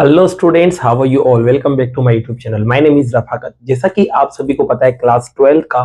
Hello students, how are you all. Welcome back to my YouTube channel. My name is Rafaqat. जैसा कि आप सभी को पता है, क्लास 12 का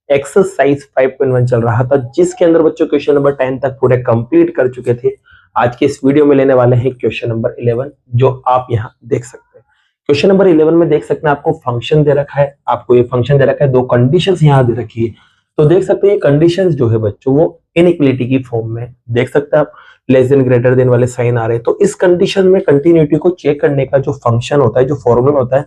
एक्सरसाइज 5.1 चल रहा था, जिसके अंदर बच्चों क्वेश्चन नंबर 10 तक पूरे कंप्लीट कर चुके थे। आज के इस वीडियो में लेने वाले हैं क्वेश्चन नंबर 11, जो आप यहाँ देख सकते हैं। क्वेश्चन नंबर 11 में देख सकते हैं आपको फंक्शन दे रखा है, आपको ये फंक्शन दे रखा है, दो कंडीशंस यहाँ दे रखी है। तो देख सकते हैं ये कंडीशंस जो है बच्चों, वो इनइक्वालिटी की फॉर्म में देख सकते हैं आप। लेस देन ग्रेटर देन वाले साइन आ रहे हैं, तो इस कंडीशन में कंटिन्यूटी को चेक करने का जो फंक्शन होता है, जो फॉर्मूला होता है,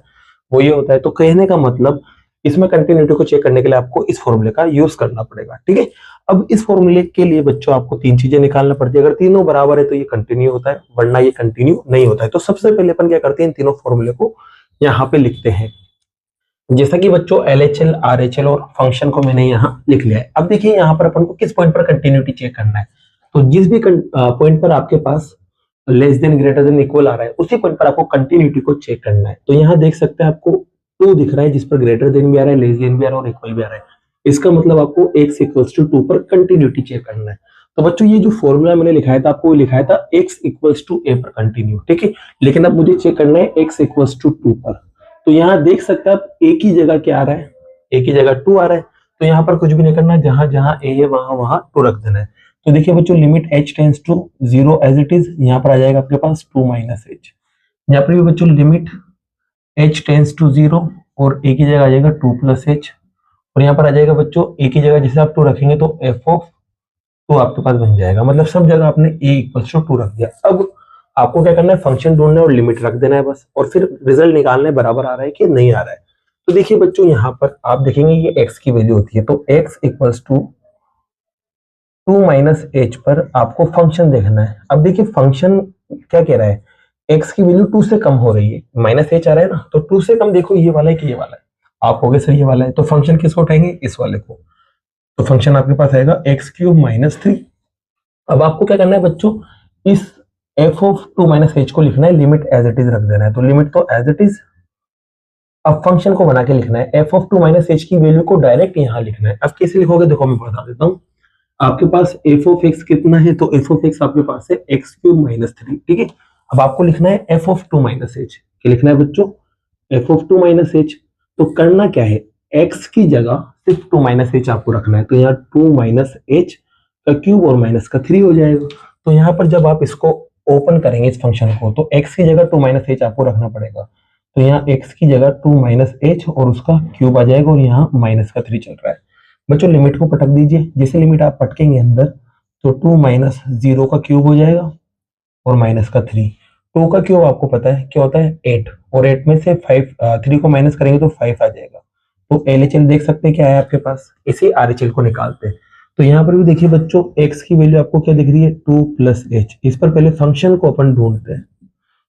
वो ये होता है। तो कहने का मतलब इसमें कंटिन्यूटी को चेक करने के लिए आपको इस फॉर्मूले का यूज करना पड़ेगा। ठीक है, अब इस फॉर्मूले के लिए बच्चों आपको तीन चीजें निकालना पड़ती है। अगर तीनों बराबर है तो ये कंटिन्यू होता है, वरना ये कंटिन्यू नहीं होता है। तो सबसे पहले अपन क्या करते हैं, इन तीनों फॉर्मूले को यहाँ पे लिखते हैं। जैसा कि बच्चों LHL RHL और फंक्शन को मैंने यहाँ लिख लिया है। अब देखिए यहाँ पर अपन को किस पॉइंट पर कंटिन्यूटी चेक करना है। तो जिस भी पॉइंट पर आपके पास less than greater than equal आ रहा है, उसी पॉइंट पर आपको कंटिन्यूटी को चेक करना है। तो यहाँ देख सकते हैं आपको 2 दिख रहा है, जिस पर ग्रेटर देन भी आ रहा है, लेस देन भी आ रहा है और इक्वल भी आ रहा है। इसका मतलब आपको x इक्वल्स टू 2 पर कंटिन्यूटी चेक करना है। तो बच्चों ये जो फॉर्मूला मैंने लिखाया था, आपको लिखाया था x इक्वल्स टू a पर कंटिन्यू। ठीक है, लेकिन अब मुझे चेक करना है x इक्वल्स टू 2 पर। तो यहाँ देख सकते हैं आप एक ही जगह क्या आ रहा है, एक ही जगह 2 आ रहा है। तो यहाँ पर कुछ भी नहीं करना, जहां जहां a है वहां वहां 2 रख देना है। तो देखिए बच्चों, limit h tends to 0 as it is, यहाँ पर आ जाएगा आपके पास 2 माइनस h। यहाँ पर भी बच्चों लिमिट h टेंड्स टू 0 और एक ही जगह आ जाएगा 2 प्लस h। और यहाँ पर आ जाएगा बच्चों एक ही जगह, जैसे आप 2 रखेंगे तो f ऑफ 2 आपके पास बन जाएगा। मतलब सब जगह आपने a इक्वल्स टू 2 रख दिया। अब आपको क्या करना है, फंक्शन ढूंढना है और लिमिट रख देना है बस, और फिर रिजल्ट निकालना है बराबर आ रहा है कि नहीं आ रहा है। तो देखिए बच्चों, यहाँ पर आप देखेंगे ये x की वैल्यू होती है, तो x equals to 2 minus h पर आपको फंक्शन देखना है। अब देखिए फंक्शन क्या कह रहा है, x की वैल्यू 2 से कम हो रही है, माइनस h आ रहा है ना, तो 2 से कम देखो ये वाला है कि ये वाला है। आप हो गए सर ये वाला है, तो फंक्शन किसको उठाएंगे, इस वाले को। तो फंक्शन आपके पास आएगा एक्स क्यूब माइनस 3। अब आपको क्या करना है बच्चों, इस f ऑफ 2 माइनस h को लिखना है, लिमिट एज इट इज रख देना है। तो लिमिट तो एज इट इज, अब फंक्शन को बना के लिखना है। f ऑफ 2 माइनस h की वैल्यू को डायरेक्ट यहाँ लिखना है। अब कैसे लिखोगे देखो, मैं बता देता हूँ। आपके पास f ऑफ x कितना है, तो f ऑफ x आपके पास है एक्स क्यूब माइनस 3। ठीक है, अब आपको लिखना है f ऑफ 2 माइनस h। क्या लिखना है बच्चों, f ऑफ 2 माइनस h। तो करना क्या है, x की जगह सिर्फ 2 माइनस h आपको रखना है। तो यहाँ 2 माइनस h का क्यूब और माइनस का 3 हो जाएगा। तो यहाँ पर जब आप इसको ओपन करेंगे इस फंक्शन को, तो x की जगह 2 माइनस h आपको रखना पड़ेगा। तो यहाँ x की जगह 2 माइनस h और उसका क्यूब आ जाएगा, और यहाँ माइनस का 3 चल रहा है। बच्चों लिमिट को पटक दीजिए, जैसे लिमिट आप पटकेंगे अंदर, तो 2 माइनस 0 का क्यूब हो जाएगा और माइनस का 3। 2 का क्यूब आपको पता है क्या होता है, 8, और 8 में से 3 को माइनस करेंगे तो 5 आ जाएगा। तो LHL देख सकते हैं क्या है आपके पास, इसे RHL को निकालते हैं। तो यहाँ पर भी देखिए बच्चों, x की वैल्यू आपको क्या दिख रही है, 2 प्लस h। इस पर पहले फंक्शन को अपन ढूंढते हैं।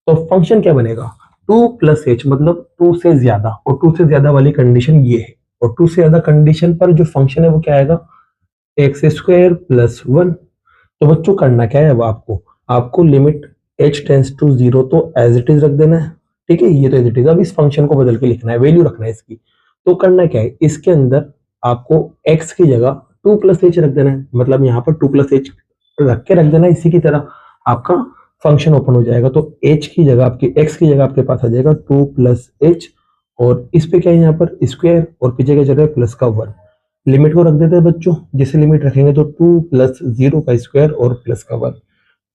तो फंक्शन क्या बनेगा, 2 प्लस h, मतलब 2 से ज्यादा, और 2 से ज्यादा वाली कंडीशन ये है। और 2 से ज्यादा कंडीशन पर जो फंक्शन है वो क्या आएगा, एक्स स्क्वायर प्लस 1। तो बच्चों करना क्या है, अब आपको लिमिट h टेंड्स टू 0 तो एज इट इज रख देना है। ठीक है, ये तो एज इट इज। अब इस फंक्शन को बदल के लिखना है, वैल्यू रखना है इसकी। तो करना क्या है, इसके अंदर आपको x की जगह 2 प्लस h रख देना है। मतलब यहाँ पर 2 प्लस h रख देना है, इसी की तरह आपका फंक्शन ओपन हो जाएगा। तो h की जगह आपकी, x की जगह आपके पास आ जाएगा 2 प्लस h, और इस पे क्या है यहाँ पर स्क्वायर, और पीछे क्या चल रहा है, प्लस का 1। लिमिट को रख देते हैं बच्चों, जैसे लिमिट रखेंगे तो 2 प्लस 0 का स्क्वायर और प्लस का 1।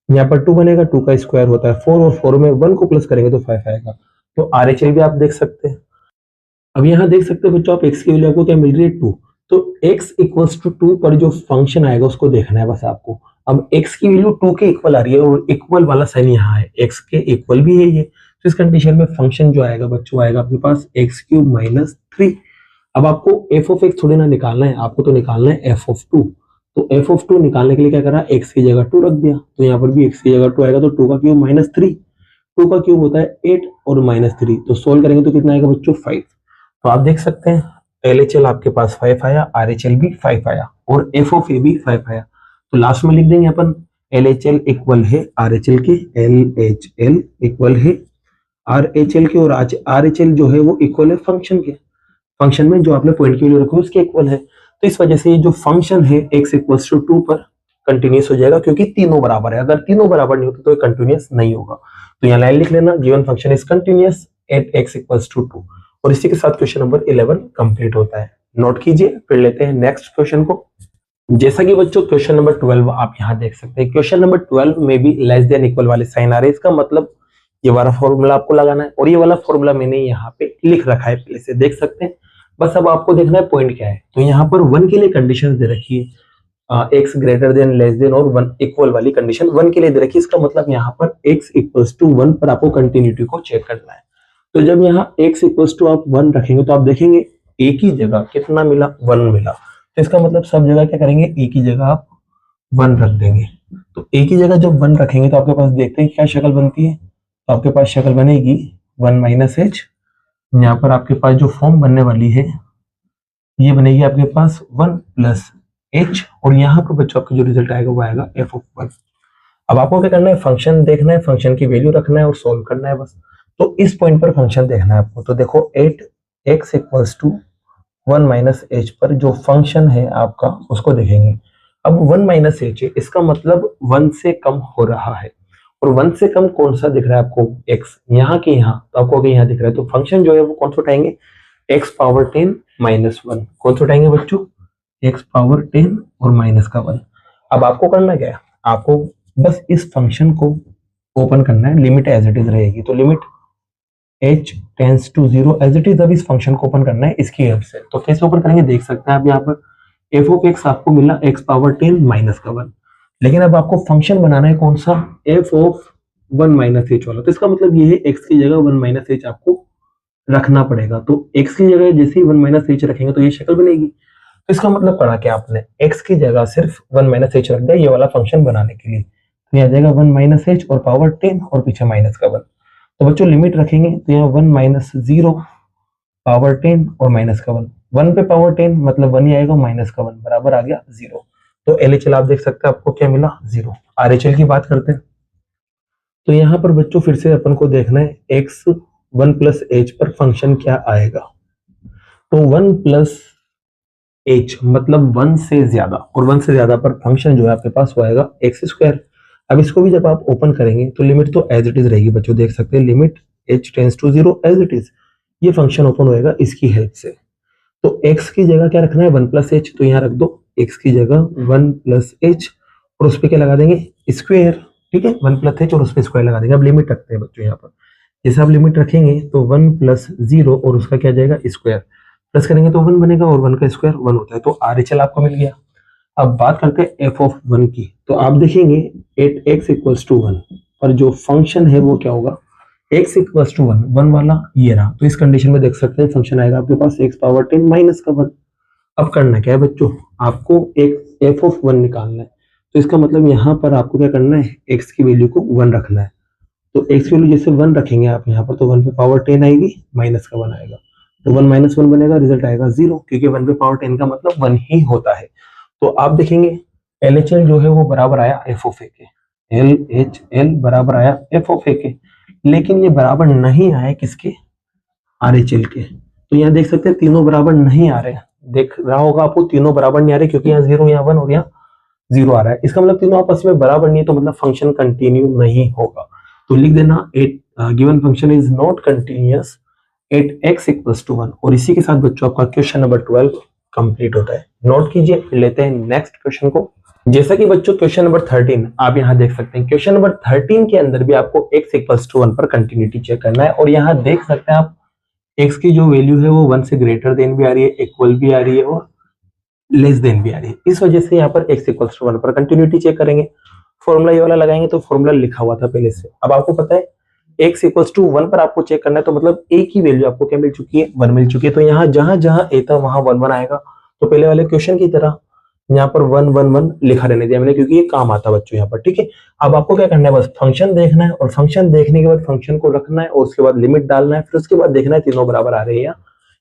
यहाँ पर 2 बनेगा, 2 का स्क्वायर होता है 4, और 4 में 1 को प्लस करेंगे तो 5 आएगा। तो RHL भी आप देख सकते हैं। अब यहाँ देख सकते हो बच्चों, आप x की वैल्यू आपको क्या मिल रही है, 2। तो x इक्वल्स टू 2 पर जो फंक्शन आएगा उसको देखना है बस आपको। अब x की वैल्यू 2 के इक्वल आ रही है, और इक्वल वाला साइन यहाँ है, x के इक्वल भी है ये। तो इस कंडीशन में फंक्शन जो आएगा बच्चों, आएगा आपके पास एक्स क्यूब माइनस 3। अब आपको f ऑफ x थोड़ी ना निकालना है, आपको तो निकालना है f ऑफ 2। तो f ऑफ 2 निकालने के लिए क्या करा, x की जगह 2 रख दिया। तो यहाँ पर भी x की जगह 2 आएगा, तो 2 का क्यूब माइनस 3। 2 का क्यूब होता है 8 और माइनस 3, तो सोल्व करेंगे तो कितना आएगा बच्चों, 5। तो आप देख सकते हैं LHL आपके पास 5 आया, RHL भी 5 आया, और f ऑफ a भी 5 आया। तो लास्ट में लिख देंगे अपन LHL इक्वल है RHL के, LHL इक्वल है RHL के, और RHL जो है वो इक्वल है फंक्शन के। फंक्शन में जो आपने पॉइंट की वैल्यू रखी है उसके इक्वल है। तो इस वजह से ये जो फंक्शन है x इक्वल्स टू 2 पर कंटिन्यूस हो जाएगा, क्योंकि तीनों बराबर है। अगर तीनों बराबर नहीं होते तो ये कंटिन्यूस नहीं होगा। तो यहाँ लाइन लिख लेना, given function is continuous at x equals to 2। और इसी के साथ क्वेश्चन नंबर 11 कंप्लीट होता है। नोट कीजिए, फिर लेते हैं नेक्स्ट क्वेश्चन को। जैसा कि बच्चों क्वेश्चन नंबर 12 आप यहाँ देख सकते हैं, क्वेश्चन नंबर 12 में भी लेस देन इक्वल वाले साइन आ रहे हैं। इसका मतलब ये वाला फॉर्मूला आपको लगाना है, और ये वाला फॉर्मूला मैंने यहाँ पे लिख रखा है पहले से, देख सकते हैं। बस अब आपको देखना है पॉइंट क्या है। तो यहाँ पर 1 के लिए कंडीशन दे रखी है, x greater than less than और 1 इक्वल वाली कंडीशन 1 के लिए दे रखी है। इसका मतलब यहाँ पर x इक्वल्स टू 1 पर आपको कंटिन्यूटी को चेक करना है। तो जब यहाँ x इक्वल्स टू आप 1 रखेंगे तो आप देखेंगे एक ही जगह कितना मिला, 1 मिला। तो इसका मतलब सब जगह क्या करेंगे, एक ही जगह आप 1 रख देंगे। तो एक ही जगह जब 1 रखेंगे तो आपके पास देखते हैं क्या शक्ल बनती है। तो आपके पास शक्ल बनेगी 1 माइनस एच। यहाँ पर आपके पास जो फॉर्म बनने वाली है ये बनेगी आपके पास 1 प्लस एच, और यहाँ पर बच्चों आपका जो रिजल्ट आएगा वो आएगा एफ ऑफ 1। अब आपको क्या करना है, फंक्शन देखना है, फंक्शन की वैल्यू रखना है और सोल्व करना है बस। तो इस पॉइंट पर फंक्शन देखना है आपको। तो देखो 8x equals to 1 minus H पर जो फंक्शन है आपका उसको देखेंगे। अब 1 माइनस एच है, इसका मतलब 1 से कम हो रहा है, और 1 से कम कौन सा दिख रहा है आपको, x यहाँ के यहाँ, तो आपको अगर यहाँ दिख रहा है तो फंक्शन जो है वो कौन सा उठाएंगे, x पावर 10 माइनस 1। कौन सा उठाएंगे बच्चों, x पावर 10 और माइनस का 1। अब आपको करना क्या है, आपको बस इस फंक्शन को ओपन करना है, लिमिट एज इट इज रहेगी। तो limit h tends to 0 as it is. अब इस फंक्शन को ओपन करना है इसकी हेल्प से। तो कैसे ओपन करेंगे, देख सकते हैं आप यहाँ पर f ऑफ x आपको मिला x पावर 10 माइनस का 1। लेकिन अब आपको फंक्शन बनाना है कौन सा, f ऑफ 1 माइनस एच वाला। तो इसका मतलब ये है x की जगह 1 माइनस एच आपको रखना पड़ेगा। तो x की जगह जैसे ही 1 माइनस एच रखेंगे तो ये शक्ल बनेगी। तो इसका मतलब पड़ा कि आपने x की जगह सिर्फ 1 माइनस एच रख दिया ये वाला फंक्शन बनाने के लिए। तो यहाँ जाएगा 1 माइनस एच और पावर 10 और पीछे माइनस का 1। तो बच्चों लिमिट रखेंगे तो यहाँ 1 माइनस 0 पावर 10 और माइनस का 1। 1 पे पावर 10 मतलब 1 ही आएगा, माइनस का 1 बराबर आ गया 0। तो LHL आप देख सकते हैं आपको क्या मिला, 0। RHL की बात करते हैं। तो यहाँ पर बच्चों फिर से अपन को देखना है x 1 प्लस एच पर फंक्शन क्या आएगा। तो 1 प्लस एच मतलब 1 से ज्यादा, और 1 से ज्यादा पर फंक्शन जो है आपके पास वो आएगा एक्स स्क्वायर। अब इसको भी जब आप ओपन करेंगे तो लिमिट तो एज इट इज रहेगी बच्चों, देख सकते हैं limit h tends to 0 as it is. ये फंक्शन ओपन होएगा इसकी हेल्प से। तो x की जगह क्या रखना है, 1 प्लस एच। तो यहाँ रख दो x की जगह 1 प्लस एच और उस पर क्या लगा देंगे, स्क्वायर। ठीक है, 1 प्लस एच और उस पर स्क्वायर लगा देंगे। अब लिमिट रखते हैं बच्चों यहाँ पर, जैसे आप लिमिट रखेंगे तो 1 प्लस 0 और उसका क्या जाएगा स्क्वायर, प्लस करेंगे तो 1 बनेगा और 1 का स्क्वायर 1 होता है। तो RHL आपको मिल गया। अब बात करते हैं f ऑफ 1 की। तो आप देखेंगे 8x इक्वल्स टू 1 पर जो फंक्शन है वो क्या होगा, x इक्वल्स टू 1, 1 वाला ये रहा। तो इस कंडीशन में देख सकते हैं फंक्शन आएगा आपके पास x पावर 10 माइनस का 1। अब करना क्या है बच्चों, आपको एक f ऑफ 1 निकालना है। तो इसका मतलब यहाँ पर आपको क्या करना है, x की वैल्यू को 1 रखना है। तो x की वैल्यू जैसे 1 रखेंगे आप यहाँ पर, तो 1 पे पावर 10 आएगी, माइनस का 1 आएगा। तो 1 माइनस 1 बनेगा, रिजल्ट आएगा 0, क्योंकि 1 पे पावर 10 का मतलब 1 ही होता है। तो आप देखेंगे LHL जो है वो बराबर आया f ऑफ a के, LHL बराबर आया f ऑफ a के, लेकिन ये बराबर नहीं आया किसके, RHL के। तो यहाँ देख सकते हैं तीनों बराबर नहीं आ रहे हैं, देख रहा होगा आपको तीनों बराबर नहीं आ रहे, क्योंकि यहाँ 0 यहाँ 1 और यहाँ 0 आ रहा है। इसका मतलब तीनों आपस में बराबर नहीं है, तो मतलब फंक्शन कंटिन्यू नहीं होगा। तो लिख देना given function is not continuous at x equals to 1। और इसी के साथ बच्चों आपका क्वेश्चन नंबर 12 कंप्लीट होता है। नोट कीजिए, फिर लेते हैं नेक्स्ट क्वेश्चन को। जैसा कि बच्चों क्वेश्चन नंबर 13 आप यहाँ देख सकते हैं, क्वेश्चन नंबर 13 के अंदर भी आपको x इक्वल्स टू 1 पर कंटिन्यूटी चेक करना है। और यहाँ देख सकते हैं आप x की जो वैल्यू है वो 1 से ग्रेटर देन भी आ रही है, इक्वल भी आ रही है और लेस देन भी आ रही है। इस वजह से यहाँ पर x इक्वल्स टू 1 पर कंटिन्यूटी चेक करेंगे। फॉर्मूला ये वाला लगाएंगे तो फॉर्मूला लिखा हुआ था पहले से। अब आपको पता है x इक्वल्स टू 1 पर आपको चेक करना है, तो मतलब a की वैल्यू आपको क्या मिल चुकी है, 1 मिल चुकी है। तो यहाँ जहां जहां a था वहां 1 1 आएगा। तो पहले वाले क्वेश्चन की तरह यहाँ पर 1 1 1 लिखा रहने दिया मैंने, क्योंकि ये काम आता बच्चों यहाँ पर। ठीक है, अब आपको क्या करना है, बस फंक्शन देखना है, और फंक्शन देखने के बाद फंक्शन को रखना है, और उसके बाद लिमिट डालना है, फिर उसके बाद देखना है तीनों बराबर आ रहे हैं या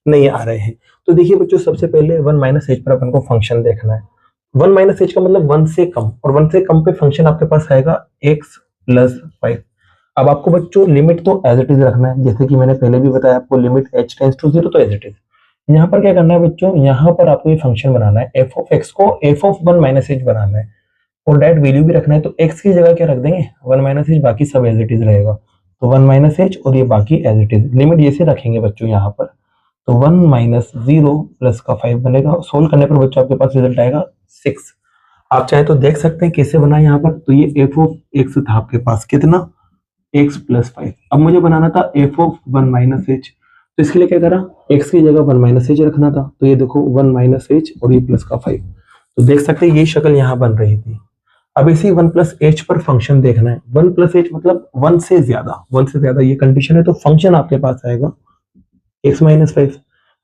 नहीं आ रहे हैं। तो देखिए बच्चों, सबसे पहले 1 माइनस एच पर अपन को फंक्शन देखना है। 1 माइनस एच का मतलब 1 से कम, और 1 से कम पे फंक्शन आपके पास आएगा x प्लस 5। अब आपको बच्चों लिमिट तो एज इट इज रखना है, जैसे कि मैंने पहले भी बताया आपको लिमिट h टेंस टू 0 तो एज इट इज। यहाँ पर क्या करना है बच्चों, यहाँ पर आपको ये फंक्शन बनाना है, f ऑफ x को f ऑफ 1 माइनस एच बनाना है, और डायरेक्ट वैल्यू भी रखना है। तो x की जगह क्या रख देंगे, 1 माइनस एच, बाकी सब एज इट इज रहेगा। तो 1 माइनस एच और ये बाकी एज इट इज, लिमिट जैसे रखेंगे बच्चों यहाँ पर, तो 1 माइनस 0 प्लस का 5 बनेगा। सोल्व करने पर बच्चों आपके पास रिजल्ट आएगा 6। आप चाहे तो देख सकते हैं कैसे बना यहाँ पर। तो ये एफ ऑफ एक्स था आपके पास कितना, एक्स प्लस 5। अब मुझे बनाना था एफ ऑफ 1 माइनस एच, तो इसके लिए क्या करा, एक्स की जगह 1 माइनस एच रखना था। तो ये देखो 1 माइनस एच और ये प्लस का 5, तो देख सकते हैं ये शक्ल यहाँ बन रही थी। अब इसी 1 प्लस एच पर फंक्शन देखना है। 1 प्लस एच मतलब 1 से ज्यादा ये कंडीशन है, तो फंक्शन आपके पास आएगा एक्स माइनस 5।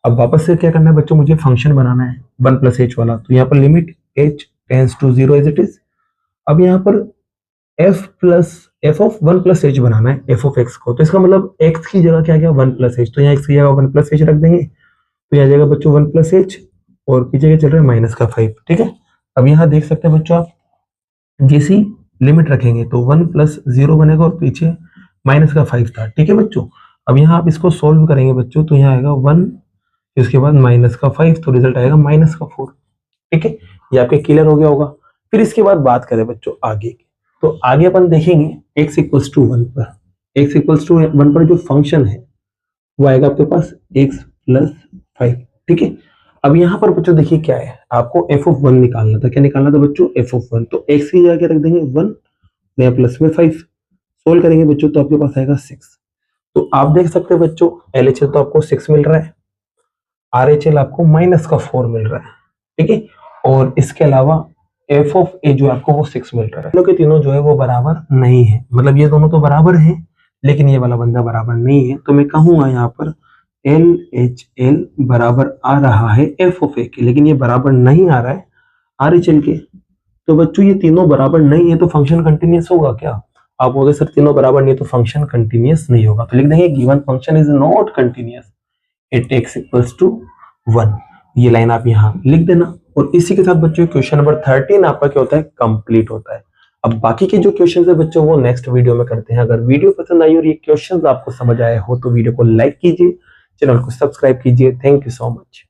अब वापस से क्या करना है बच्चों, मुझे फंक्शन बनाना है 1 प्लस एच वाला। तो यहाँ पर limit H tends to 0 as it is. अब यहाँ पर एफ ऑफ 1 प्लस एच बनाना है, एफ ऑफ एक्स को। तो इसका मतलब एक्स की जगह क्या गया 1 प्लस एच, तो यहाँ एक्स की जगह 1 प्लस एच रख देंगे। तो यहाँ जाएगा बच्चों 1 प्लस एच और पीछे क्या चल रहा है माइनस का 5। ठीक है, अब यहाँ देख सकते हैं बच्चों आप, जैसी लिमिट रखेंगे तो 1 प्लस 0 बनेगा और पीछे माइनस का 5 था। ठीक है बच्चों, अब यहाँ आप इसको सोल्व करेंगे बच्चों, तो यहाँ आएगा 1, इसके बाद माइनस का 5, तो रिजल्ट आएगा माइनस का 4। ठीक है, ये आपके क्लियर हो गया होगा। फिर इसके बाद बात करें बच्चों आगे की, तो आगे अपन देखेंगे x इक्वल्स टू 1 पर, x इक्वल्स टू 1 पर जो फंक्शन है वो आएगा आपके पास x प्लस 5। ठीक है, अब यहाँ पर बच्चों देखिए क्या है, आपको f ऑफ 1 निकालना था। क्या निकालना था बच्चों, f ऑफ 1। तो x की जगह क्या रख देंगे 1, नया प्लस में 5, सोल्व करेंगे बच्चों तो आपके पास आएगा 6। तो आप देख सकते हैं बच्चों LHL तो आपको 6 मिल रहा है, RHL आपको माइनस का 4 मिल रहा है। ठीक है, और इसके अलावा एफ ऑफ ए जो आपको वो 6 मिल रहा है। तीनों के तीनों जो है वो बराबर नहीं है, मतलब ये दोनों तो बराबर हैं लेकिन ये वाला बंदा बराबर नहीं है। तो मैं कहूंगा यहाँ पर LHL बराबर आ रहा है एफ ऑफ ए के, लेकिन ये बराबर नहीं आ रहा है RHL के। तो बच्चों ये तीनों बराबर नहीं है तो फंक्शन कंटिन्यूअस होगा क्या? आप बोलोगे सर तीनों बराबर नहीं है तो फंक्शन कंटिन्यूअस नहीं होगा। तो लिख देंगे given function is not continuous at x equals to 1। ये लाइन आप यहाँ लिख देना। और इसी के साथ बच्चों क्वेश्चन नंबर 13 आपका क्या होता है, कंप्लीट होता है। अब बाकी के जो क्वेश्चंस है बच्चों वो नेक्स्ट वीडियो में करते हैं। अगर वीडियो पसंद आई और ये क्वेश्चंस आपको समझ आए हो तो वीडियो को लाइक कीजिए, चैनल को सब्सक्राइब कीजिए। Thank you so much.